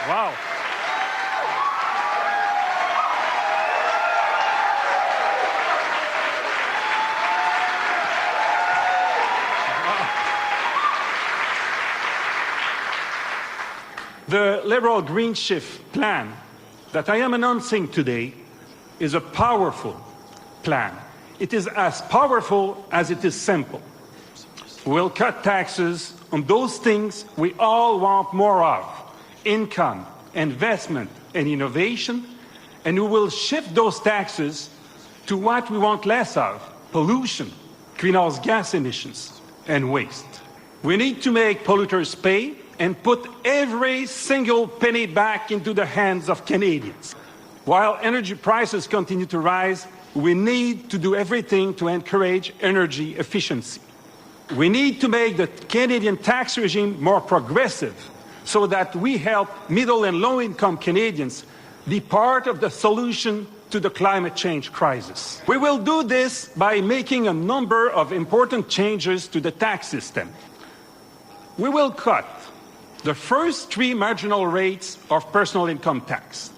Wow. The Liberal Green Shift plan that I am announcing today is a powerful plan. It is as powerful as it is simple. We'll cut taxes on those things we all want more of: income, investment, and innovation, and we will shift those taxes to what we want less of: pollution, greenhouse gas emissions, and waste. We need to make polluters pay and put every single penny back into the hands of Canadians. While energy prices continue to rise, we need to do everything to encourage energy efficiency. We need to make the Canadian tax regime more progressive so that we help middle and low-income Canadians be part of the solution to the climate change crisis. We will do this by making a number of important changes to the tax system. We will cut the first 3 marginal rates of personal income tax,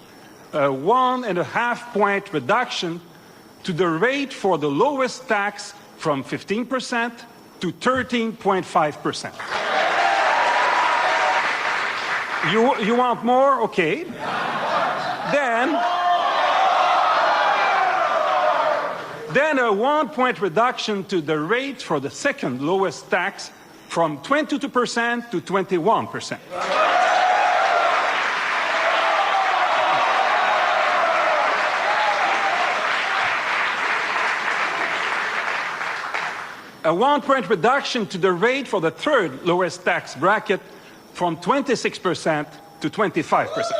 a 1.5-point reduction to the rate for the lowest tax from 15% to 13.5%. You want more? Okay. Then a 1-point reduction to the rate for the second lowest tax from 22% to 21%. A 1-point reduction to the rate for the third lowest tax bracket from 26% to 25%.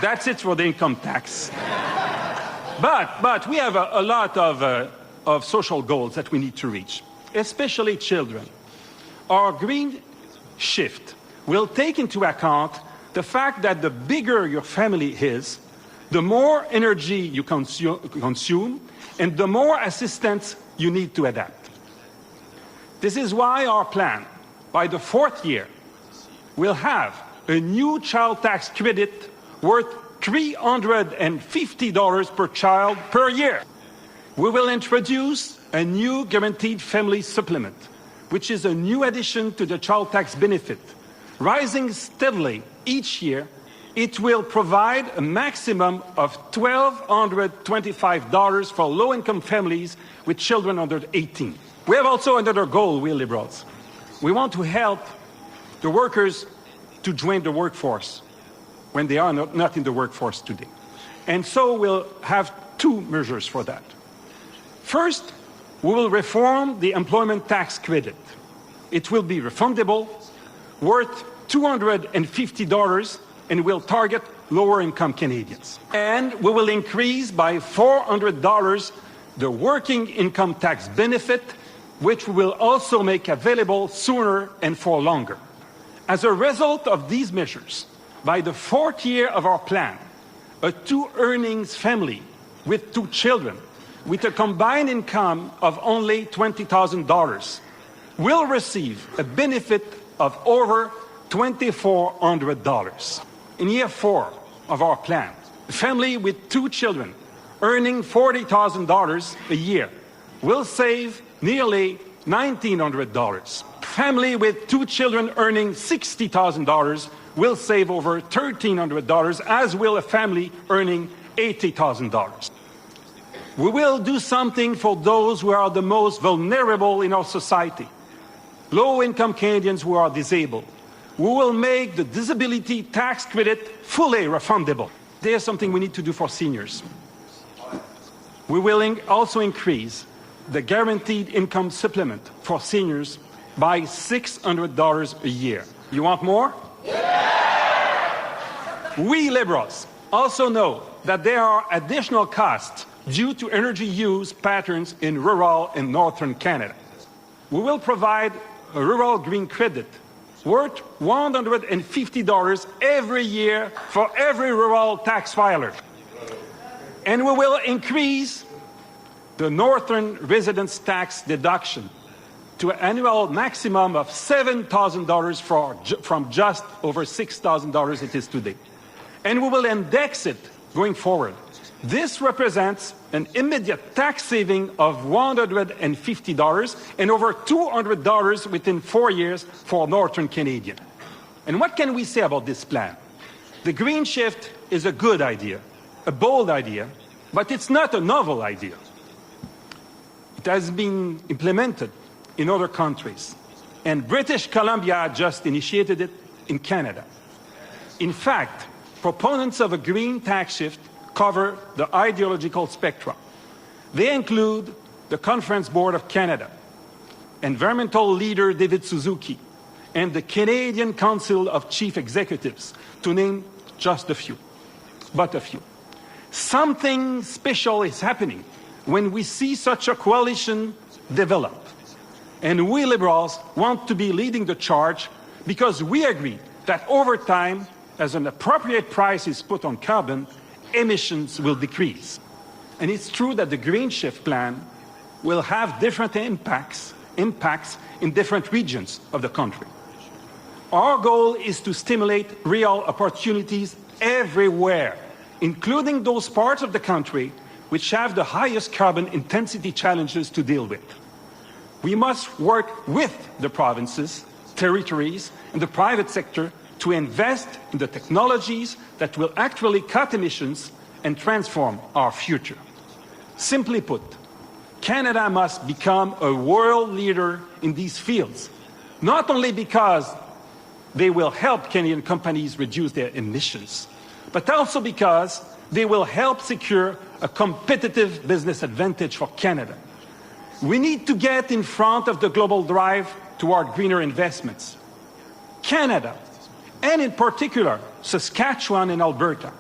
That's it for the income tax. But we have a lot of social goals that we need to reach, especially children. Our green shift will take into account the fact that the bigger your family is, the more energy you consume, and the more assistance you need to adapt. This is why our plan, by the 4th year, will have a new child tax credit worth $350 per child per year. We will introduce a new guaranteed family supplement, which is a new addition to the child tax benefit. Rising steadily each year, it will provide a maximum of $1,225 for low-income families with children under 18. We have also another goal, we Liberals. We want to help the workers to join the workforce when they are not in the workforce today. And so we'll have 2 measures for that. First, we will reform the employment tax credit. It will be refundable, worth $250, and will target lower-income Canadians. And we will increase by $400 the working income tax benefit, which we will also make available sooner and for longer. As a result of these measures, by the 4th year of our plan, a 2-earnings family with 2 children with a combined income of only $20,000 will receive a benefit of over $2,400. In year 4 of our plan, a family with 2 children earning $40,000 a year will save nearly $1,900. Family with 2 children earning $60,000 will save over $1,300, as will a family earning $80,000. We will do something for those who are the most vulnerable in our society, low-income Canadians who are disabled. We will make the disability tax credit fully refundable. There's something we need to do for seniors. We will also increase the guaranteed income supplement for seniors by $600 a year. You want more? Yeah! We Liberals also know that there are additional costs due to energy use patterns in rural and northern Canada. We will provide a rural green credit worth $150 every year for every rural tax filer. And we will increase the northern residence tax deduction to an annual maximum of $7,000 from just over $6,000 it is today. And we will index it going forward. This represents an immediate tax saving of $150 and over $200 within 4 years for Northern Canadian. And what can we say about this plan? The green shift is a good idea, a bold idea, but it's not a novel idea. It has been implemented in other countries, and British Columbia just initiated it in Canada. In fact, proponents of a green tax shift cover the ideological spectrum. They include the Conference Board of Canada, environmental leader David Suzuki, and the Canadian Council of Chief Executives, to name just a few, but a few. Something special is happening when we see such a coalition develop. And we Liberals want to be leading the charge because we agree that over time, as an appropriate price is put on carbon, emissions will decrease. And it's true that the Green Shift Plan will have different impacts in different regions of the country. Our goal is to stimulate real opportunities everywhere, including those parts of the country which have the highest carbon intensity challenges to deal with. We must work with the provinces, territories, and the private sector to invest in the technologies that will actually cut emissions and transform our future. Simply put, Canada must become a world leader in these fields, not only because they will help Canadian companies reduce their emissions, but also because they will help secure a competitive business advantage for Canada. We need to get in front of the global drive toward greener investments. Canada, and in particular, Saskatchewan and Alberta,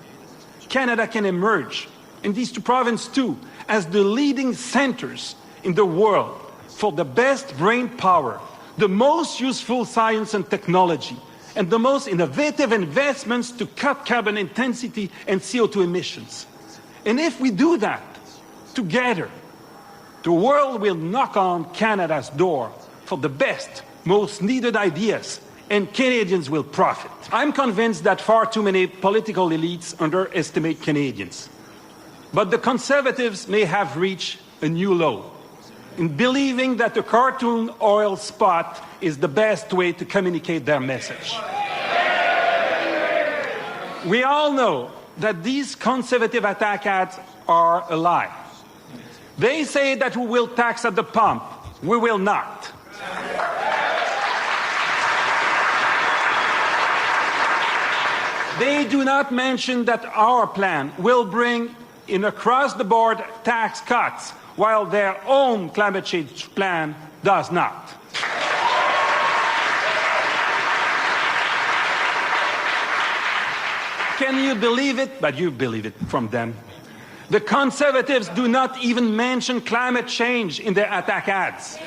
Canada can emerge, and these two provinces too, as the leading centers in the world for the best brain power, the most useful science and technology, and the most innovative investments to cut carbon intensity and CO2 emissions. And if we do that together, the world will knock on Canada's door for the best, most needed ideas, and Canadians will profit. I'm convinced that far too many political elites underestimate Canadians. But the Conservatives may have reached a new low in believing that the cartoon oil spot is the best way to communicate their message. We all know that these conservative attack ads are a lie. They say that we will tax at the pump. We will not. They do not mention that our plan will bring in across-the-board tax cuts, while their own climate change plan does not. Can you believe it? But you believe it from them. The Conservatives do not even mention climate change in their attack ads.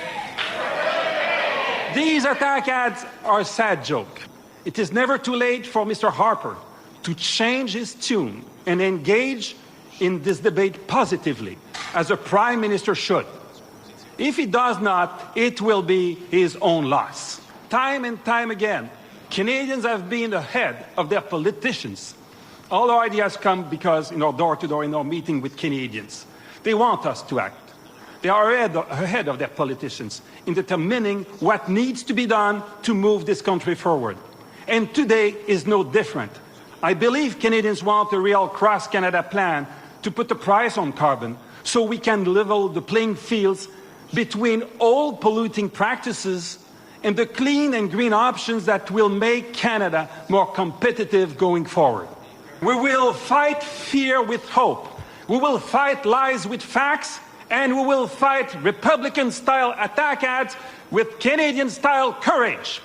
These attack ads are a sad joke. It is never too late for Mr. Harper to change his tune and engage in this debate positively, as a Prime Minister should. If he does not, it will be his own loss. Time and time again, Canadians have been ahead of their politicians. All our ideas come because in our door-to-door, in our meeting with Canadians, they want us to act. They are ahead of their politicians in determining what needs to be done to move this country forward. And today is no different. I believe Canadians want a real cross-Canada plan to put a price on carbon so we can level the playing fields between all polluting practices and the clean and green options that will make Canada more competitive going forward. We will fight fear with hope. We will fight lies with facts, and we will fight Republican-style attack ads with Canadian-style courage.